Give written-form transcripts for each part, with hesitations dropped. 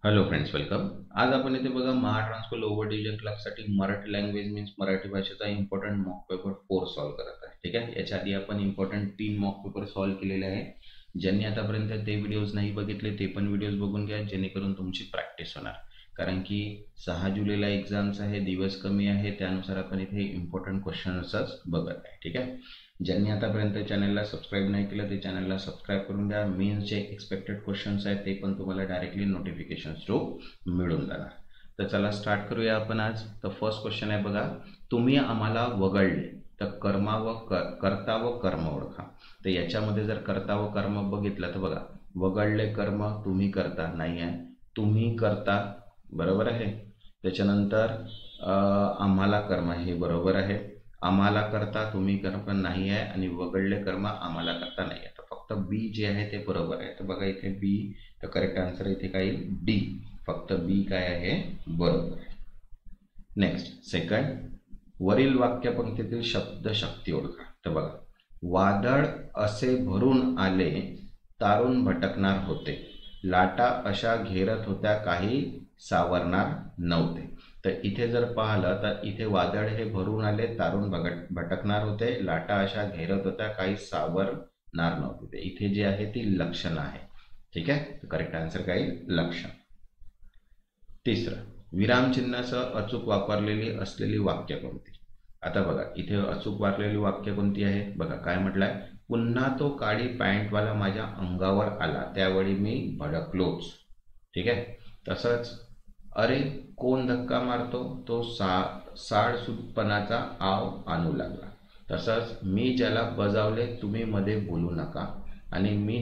Hello friends, welcome. आज आपण इथे बघा महाट्रान्सफर लोअर डिव्हिजन क्लाससाठी मराठी लँग्वेज मीन्स मराठी भाषेचा इम्पॉर्टंट मॉक पेपर 4 सॉल्व करत आहे. ठीक आहे. याच्या आधी आपण इम्पॉर्टंट 3 मॉक पेपर सॉल्व केलेले आहे. ज्यांनी आतापर्यंत ते व्हिडिओज नाही बघितले ते पण व्हिडिओज बघून घ्या, जेणेकरून तुमची प्रॅक्टिस होणार. कारण की 6 जुलैला एक्झाम्स आहे, दिवस कमी आहे, त्यानुसार आपण इथे इम्पॉर्टंट क्वेश्चन्सच बघत आहे. ठीक आहे. ज्यांनी आतापर्यंत चॅनलला सबस्क्राईब नाही केलं ते चॅनलला सबस्क्राईब करून द्या. मीन्स जे एक्सपेक्टेड क्वेश्चन्स आहेत ते पण तुम्हाला डायरेक्टली नोटिफिकेशन थ्रू मिळून जाणार. तर चला स्टार्ट करूया आपण आज. तर फर्स्ट क्वेश्चन आहे बघा, तुम्ही आम्हाला वगळले तर कर्ता व कर्म ओळखा. तर याच्यामध्ये जर कर्ता व कर्म बघितलं तर बघा, वगळले कर्म तुम्ही करता नाही आहे, तुम्ही करता बरोबर आहे. त्याच्यानंतर आम्हाला कर्म हे बरोबर आहे, आम्हाला करता तुम्ही कर्म नाही आहे, आणि वगळले कर्म आम्हाला करता नाही आहे. तर फक्त बी जे आहे ते बरोबर आहे. तर बघा इथे बी, तर करेक्ट आन्सर इथे काय येईल, डी. फक्त बी काय आहे, बरोबर आहे. नेक्स्ट सेकंड, वरील वाक्यपंक्तीतील शब्द शक्ती ओळखा. तर बघा, वादळ असे भरून आले तारून भटकणार होते, लाटा अशा घेरत होत्या काही सावरणार नव्हते. तर इथे जर पाहिलं तर इथे वादळ हे भरून आले तारून भटकणार होते, लाटा अशा घेरत होत्या काही सावरणार नव्हते. इथे जे आहे ती लक्षण आहे. ठीक आहे. करेक्ट आन्सर काय येईल, लक्षण. तिसरं, विरामचिन्हासह अचूक वापरलेली असलेली वाक्य कोणती. आता बघा इथे अचूक वापरलेली वाक्य कोणती आहे बघा, काय म्हटलंय, पुन्हा तो काळी पॅन्टवाला माझ्या अंगावर आला त्यावेळी मी भडकलोच. ठीक आहे. तसंच, अरे कोण धक्का मारतो, तो साडसूदपणाचा आव आणू लागला. तसंच, मी ज्याला बजावले तुम्ही मध्ये बोलू नका, आणि मी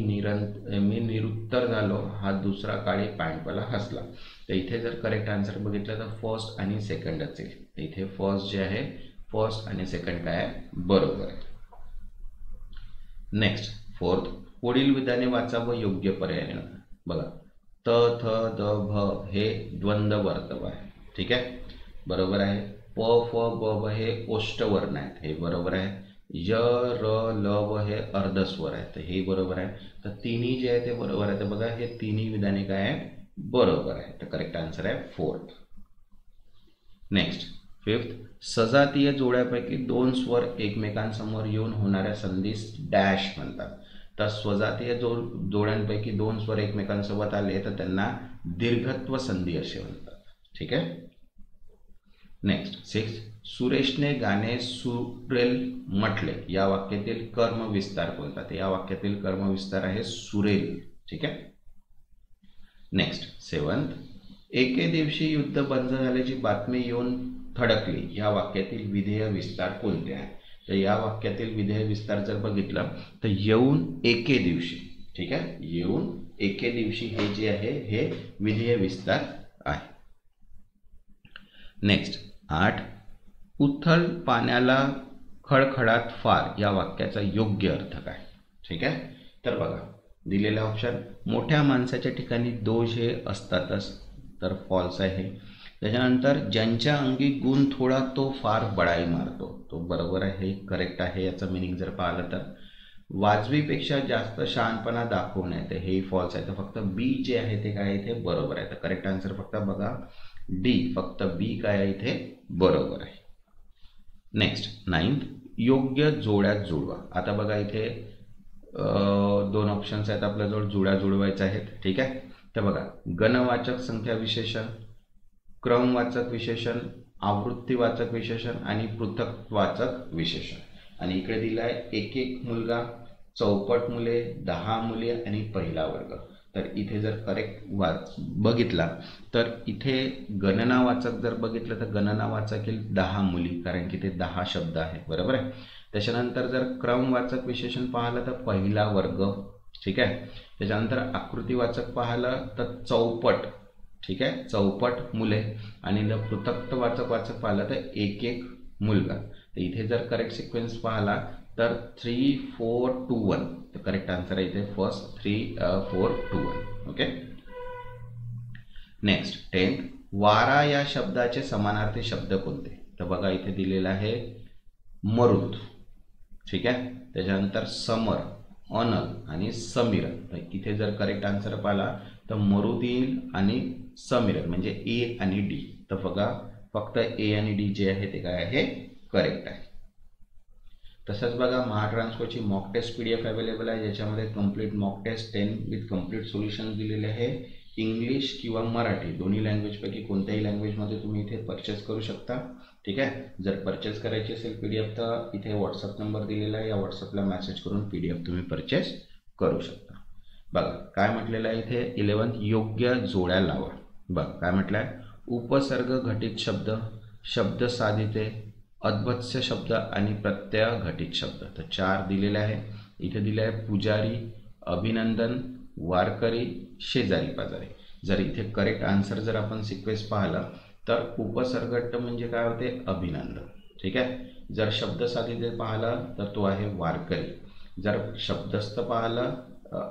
निरुत्तर झालो, हा दुसरा काळी पॅन्टवाला हसला. तर इथे जर करेक्ट आन्सर बघितलं तर फर्स्ट आणि सेकंडच येईल. तर इथे फर्स्ट जे आहे, फर्स्ट आणि सेकंड काय आहे, बरोबर आहे. नेक्स्ट फोर्थ, पुढील विधाने वाचा व योग्य पर्याय निवडा. बघा, त थ द भ हे द्वंद्व वर्तव आहे. ठीक आहे, बरोबर आहे. प फ ब भ हे ओष्ठवर्ण आहेत, हे बरोबर आहे. य र ल व हे अर्धस्वर आहे, तर हे बरोबर आहे. तर तिन्ही जे आहे ते बरोबर आहे. तर बघा हे तिन्ही विधाने काय आहे, बरोबर आहे. तर करेक्ट आन्सर आहे फोर्थ. नेक्स्ट फिफ्थ, सजातीय जोड्यापैकी दोन स्वर एकमेकांसमोर येऊन होणाऱ्या संधीस डॅश म्हणतात. तर स्वजातीय जोड्यांपैकी दोन स्वर एकमेकांसोबत आले तर त्यांना दीर्घत्व संधी असे म्हणतात. ठीक आहे. नेक्स्ट सिक्स, सुरेशने गाणे सुरेल म्हटले या वाक्यातील कर्म विस्तार कोणता. तर या वाक्यातील कर्म विस्तार आहे सुरेल. ठीक आहे. नेक्स्ट सेवन्थ, एके दिवशी युद्ध बंद झाल्याची बातमी येऊन थडकली या वाक्यातील विधेय विस्तार कोणते आहे. तर या वाक्यातील विधेय विस्तार जर बघितलं तर येऊन एके दिवशी. ठीक आहे, येऊन एके दिवशी हे जे आहे हे विधेय विस्तार आहे. नेक्स्ट 8, उथळ पाण्याला खळखळाट फार या वाक्याचा योग्य अर्थ काय. ठीक आहे. तर बघा दिलेला ऑप्शन, मोठ्या माणसाच्या ठिकाणी दोष हे असतातच, तर फॉल्स आहे. त्याच्यानंतर, ज्यांच्या अंगी गुण थोडा तो फार बळाई मारतो, तो बरोबर आहे, करेक्ट आहे. याचं मिनिंग जर पाहिलं तर, वाजवीपेक्षा जास्त शहाणपणा दाखवणे, तर हे फॉल्स आहे. तर फक्त बी जे आहे ते काय इथे बरोबर आहे. तर करेक्ट आन्सर फक्त बघा डी, फक्त बी काय आहे इथे बरोबर आहे. नेक्स्ट नाइन्थ, योग्य जोड्यात जुळवा. आता बघा इथे दोन ऑप्शन्स आहेत आपल्याजवळ, जुळ्या जुळवायच्या आहेत. ठीक आहे. तर बघा, गणवाचक संख्या विशेषण, क्रमवाचक विशेषण, आवृत्तीवाचक विशेषण आणि पृथकवाचक विशेषण. आणि इकडे दिलं आहे एक एक मुलगा, चौपट मुले, 10 मुले आणि पहिला वर्ग. तर इथे जर करेक्ट बघितला तर इथे गणनावाचक जर बघितलं तर गणनावाचक येईल 10 मुली, कारण की ते 10 शब्द आहे, बरोबर आहे. त्याच्यानंतर जर क्रमवाचक विशेषण पाहिलं तर पहिला वर्ग. ठीक आहे. त्याच्यानंतर आकृतीवाचक पाहिलं तर चौपट. ठीक आहे, चौपट मुले. आणि जर पृथक्वाचक पाहिलं तर एक एक मुलगा. तर इथे जर करेक्ट सिक्वेन्स पाहिला तर 3 4 2 1. तर करेक्ट आन्सर आहे इथे फर्स्ट 3 4 2 1. ओके. नेक्स्ट 10th, वारा या शब्दाचे समानार्थी शब्द कोणते. तर बघा इथे दिलेला आहे मरुत. ठीक आहे. त्याच्यानंतर समर, अनल आणि समीर. तर इथे जर करेक्ट आन्सर पाहिला तर मरुदीन आणि समीरन म्हणजे ए आणि डी. तर बघा फक्त ए आणि डी जे आहे ते काय आहे, करेक्ट आहे. तसंच बघा महाट्रान्सफरची मॉक टेस्ट PDF अवेलेबल आहे, ज्याच्यामध्ये complete mock test 10 with complete solution दिलेले आहे. इंग्लिश किंवा मराठी दोन्ही लँग्वेजपैकी कोणत्याही लँग्वेजमध्ये तुम्ही इथे परचेस करू शकता. ठीक आहे. जर परचेस करायची असेल PDF तर इथे व्हॉट्सअप नंबर दिलेला आहे, या व्हॉट्सअपला मेसेज करून PDF तुम्ही परचेस करू शकता. बघा काय म्हटलेलं आहे इथे 11 योग्य जोड्या लावा. बघा काय म्हटलं आहे, उपसर्ग घटित शब्द, शब्द साधिते, अद्भत्स्य शब्द आणि प्रत्यय घटित शब्द. तर 4 दिलेले आहे. इथे दिले आहे पुजारी, अभिनंदन, वारकरी, शेजारी पाजारी. जर इथे करेक्ट आन्सर जर आपण सिक्वेन्स पाहिला तर उपसर्गट म्हणजे काय होते, अभिनंदन. ठीक आहे. जर शब्द साधिते पाहिला तर तो आहे वारकरी. जर शब्दस्थ पाहिला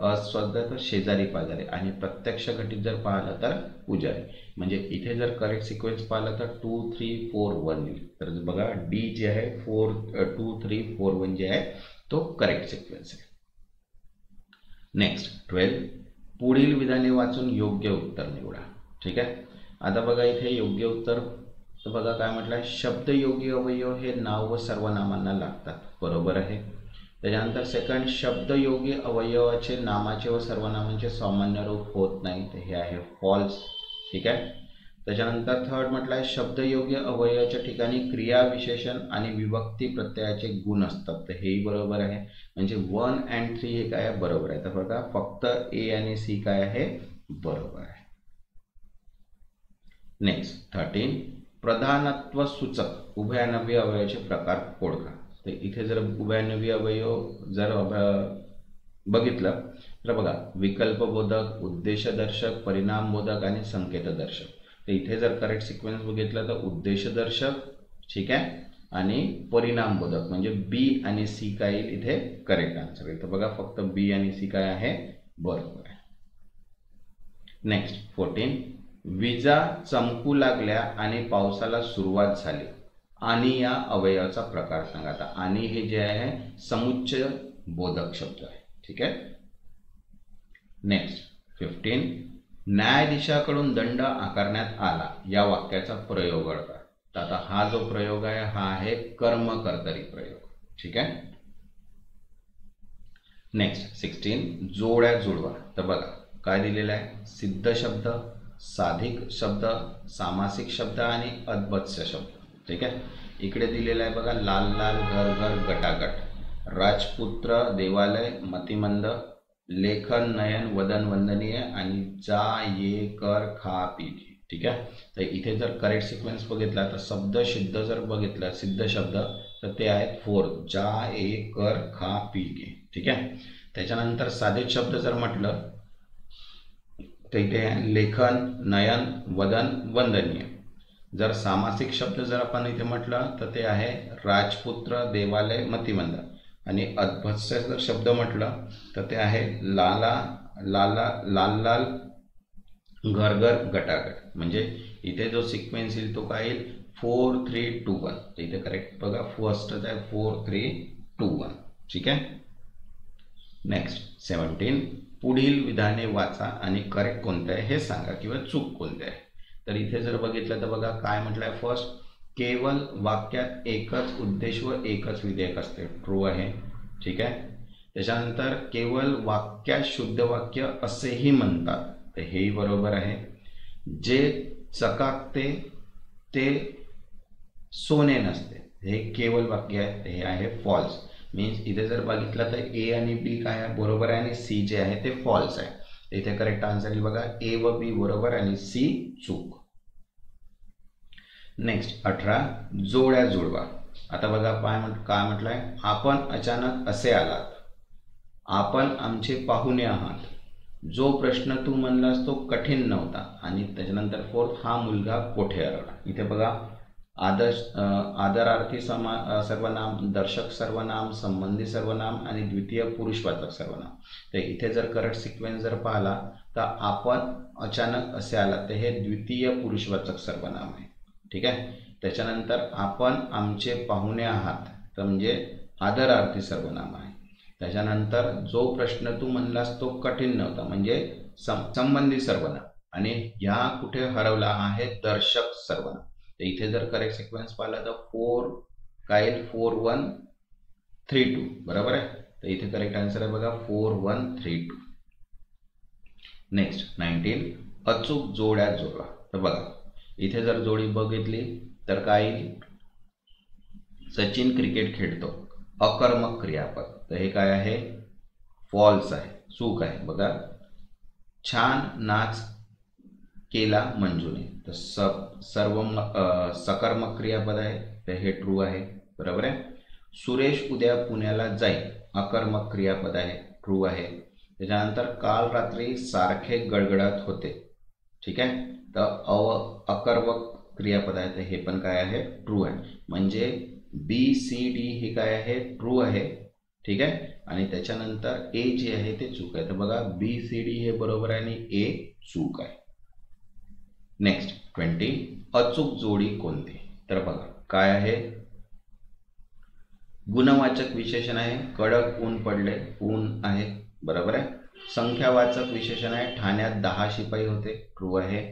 अस्वद्ध तर शेजारी पाजारी, आणि प्रत्यक्ष घटित जर पाहिलं तर पुजारी. म्हणजे इथे जर करेक्ट सिक्वेन्स पाहिला तर 2 3 4 1 येईल. तर बघा डी जे आहे 2 3 4 1 जे आहे तो करेक्ट सिक्वेन्स आहे. नेक्स्ट 12 पुढील विधाने वाचून योग्य उत्तर निवडा. ठीक आहे. आता बघा इथे योग्य उत्तर तर बघा काय म्हटलं आहे, शब्दयोगी अवयव हे नाव व सर्वनामांना लागतात. बरोबर आहे. त्याच्यानंतर सेकंड, शब्दयोगी अवयवाचे नामाचे व सर्वनामांचे सामान्य रूप होत नाही, तर हे आहे फॉल्स. ठीक आहे. त्याच्यानंतर थर्ड म्हटलं आहे, शब्दयोगी अवयवाच्या ठिकाणी क्रिया विशेषण आणि विभक्ती प्रत्ययाचे गुण असतात, तर हेही बरोबर आहे. म्हणजे 1 and 3 हे काय आहे, बरोबर आहे. तर बघा फक्त ए आणि सी काय आहे, बरोबर आहे. नेक्स्ट 13 प्रधानत्व सूचक उभयनवी अवयवाचे प्रकार ओळखा. तर इथे जर उभयनवी अवयव जर बघितलं तर बघा विकल्पबोधक, उद्देशदर्शक, परिणामबोधक आणि संकेतदर्शक. तर इथे जर करेक्ट सिक्वेन्स बघितलं तर उद्देशदर्शक, ठीक आहे, आणि परिणामबोधक म्हणजे बी आणि सी काय येईल इथे करेक्ट आन्सर येईल. तर बघा फक्त बी आणि सी काय आहे, बरोबर आहे. नेक्स्ट 14 विजा चमकू लागल्या आणि पावसाला सुरुवात झाली आणि या अवयवाचा प्रकार सांगा. आता आणि हे जे आहे समुच्चय बोधक शब्द आहे. ठीक आहे. नेक्स्ट 15 न्यायाधीशाकडून दंड आकारण्यात आला या वाक्याचा प्रयोग करा. तर आता हा जो प्रयोग आहे हा आहे कर्मकर्तरी प्रयोग. ठीक आहे. नेक्स्ट 16 जोड्या जुळवा. तर बघा काय दिलेलं आहे, सिद्ध शब्द, साधिक शब्द, सामासिक शब्द आणि अद्भत्स्य शब्द. ठीक आहे. इकडे दिलेलं आहे बघा लाल लाल, घर घर, गटागट, राजपुत्र, देवालय, मतिमंद, लेखन, नयन, वदन, वंदनीय आणि जा ये कर खा पी. ठीक आहे. तर इथे जर करेक्ट सिक्वेन्स बघितला तर शब्द सिद्ध जर बघितला सिद्ध शब्द तर ते आहेत 4 जा ये कर खा पी घे. ठीक आहे. त्याच्यानंतर साधिक शब्द जर म्हटलं तर इथे लेखन, नयन, वदन, वंदनीय. जर सामासिक शब्द जर आपण इथे म्हटलं तर ते आहे राजपुत्र, देवालय, मतिमंद. आणि अद्भत्स्य जर शब्द म्हटलं तर ते आहे लाला लाला लाल लाल, घर घर, गटागट. म्हणजे इथे जो सिक्वेन्स येईल तो काय येईल 4 3 2 1. तर इथे करेक्ट बघा फर्स्टच आहे 4 3 2 1. ठीक आहे. नेक्स्ट 17 पुढील विधाने वाचा आणि करेक्ट कोणते आहे हे सांगा किंवा चूक कोणते आहे. तर इथे जर बघितलं तर बघा काय म्हटलंय, फर्स्ट केवळ वाक्यात एकच उद्देश व एकच विधेयक असते, ट्रू आहे. ठीक आहे. त्याच्यानंतर केवळ वाक्यात शुद्ध वाक्य असेही म्हणतात, तर हेही बरोबर आहे. जे चकाकते ते सोने नसते, हे केवळ वाक्य आहे, हे आहे फॉल्स. मीन्स इथे जर बघितलं तर ए आणि बी काय आहे, बरोबर आहे, आणि सी जे आहे ते फॉल्स आहे. इथे करेक्ट आन्सर येईल बघा ए व बी बरोबर आणि सी चूक. नेक्स्ट 18 जोड्या जुळवा. आता बघा काय म्हटलंय, आपण अचानक असे आलात, आपण आमचे पाहुणे आहात, जो प्रश्न तू म्हणलास तो कठीण नव्हता, आणि त्याच्यानंतर 4 हा मुलगा कोठे आला. इथे बघा आदरार्थी सर्वनाम, दर्शक सर्वनाम, संबंधी सर्वनाम आणि द्वितीय पुरुषवाचक सर्वनाम. तर इथे जर करेक्ट सिक्वेन्स जर पाहिला तर आपण अचानक असे आला तर हे द्वितीय पुरुषवाचक सर्वनाम आहे. ठीक आहे. त्याच्यानंतर आपण आमचे पाहुणे आहात तर म्हणजे आदरार्थी सर्वनाम आहे. त्याच्यानंतर जो प्रश्न तू म्हणलास तो कठीण नव्हता म्हणजे संबंधी सर्वनाम आणि ह्या कुठे हरवला आहे दर्शक सर्वनाम. तर इथे जर करेक्ट सिक्वेन्स पाहिला तर 4 काय 4132 बरोबर आहे. तर इथे करेक्ट आन्सर आहे बघा 4132. नेक्स्ट 19 अचूक जोड्या जोडा. तर बघा इथे जर जोडी बघितली तर काय सचिन क्रिकेट खेळतो अकर्मक क्रियापद. तर हे काय आहे फॉल्स आहे, चूक आहे. बघा छान नाच केला मंजूने. तर सर्व सकर्मक क्रियापद आहे, तर हे ट्रू आहे बरोबर आहे. सुरेश उद्या पुण्याला जाईल अकर्मक क्रियापद आहे, ट्रू आहे. त्याच्यानंतर काल रात्री सारखे गडगडात होते, ठीक आहे. तर अकर्मक क्रियापद आहे, तर हे पण काय आहे ट्रू आहे. म्हणजे BCD हे काय आहे ट्रू आहे, ठीक आहे. आणि त्याच्यानंतर ए जे आहे ते चूक आहे. तर बघा BCD हे बरोबर आहे आणि ए चूक आहे. नेक्स्ट 20 अचूक जोडी कोणती. तर बघा काय आहे गुणवाचक विशेषण आहे कडक ऊन पडले, ऊन आहे बरोबर आहे. संख्यावाचक विशेषण आहे ठाण्यात 10 शिपाई होते, ट्रू आहे.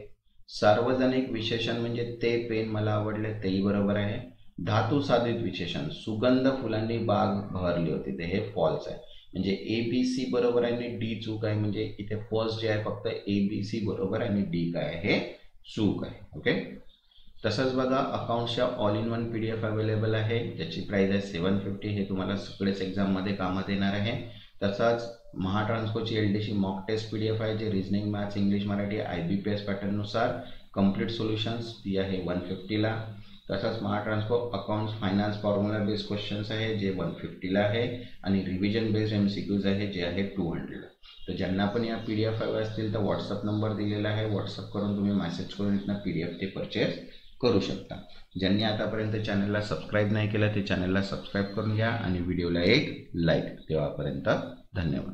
सार्वजनिक विशेषण म्हणजे ते पेन मला आवडले, तेही बरोबर आहे. धातू साधित विशेषण सुगंध फुलांनी बाग बहरली होती, ते हे फॉल्स आहे. म्हणजे ABC बरोबर आहे आणि डी चूक आहे. म्हणजे इथे फर्स्ट जे आहे फक्त ABC बरोबर आणि डी काय आहे चूक आहे. ओके. तसंच बघा अकाउंट्सच्या all in one PDF available आहे, ज्याची प्राइस आहे 750. हे तुम्हाला सगळेच एक्झाममध्ये कामात येणार आहे. तसंच महाट्रान्सकोची LDC मॉक टेस्ट PDF आहे, जे reasoning maths English Marathi IBPS पॅटर्ननुसार कम्प्लीट सोल्युशन्स ती आहे 150ला. तसंच Mahatransco accounts finance formula based questions आहे, जे 150ला आहे. आणि रिव्हिजन बेस्ड MCQs आहे, जे आहे 200ला. तर ज्यांना पण या PDF हवे असतील तर व्हॉट्सअप नंबर दिलेला आहे, व्हॉट्सअप करून तुम्ही मेसेज करून इथनं PDF ते परचेस करू शकता. ज्यांनी आतापर्यंत चॅनलला सबस्क्राईब नाही केलं ते चॅनलला सबस्क्राईब करून घ्या आणि व्हिडिओला एक लाईक. तेव्हापर्यंत धन्यवाद.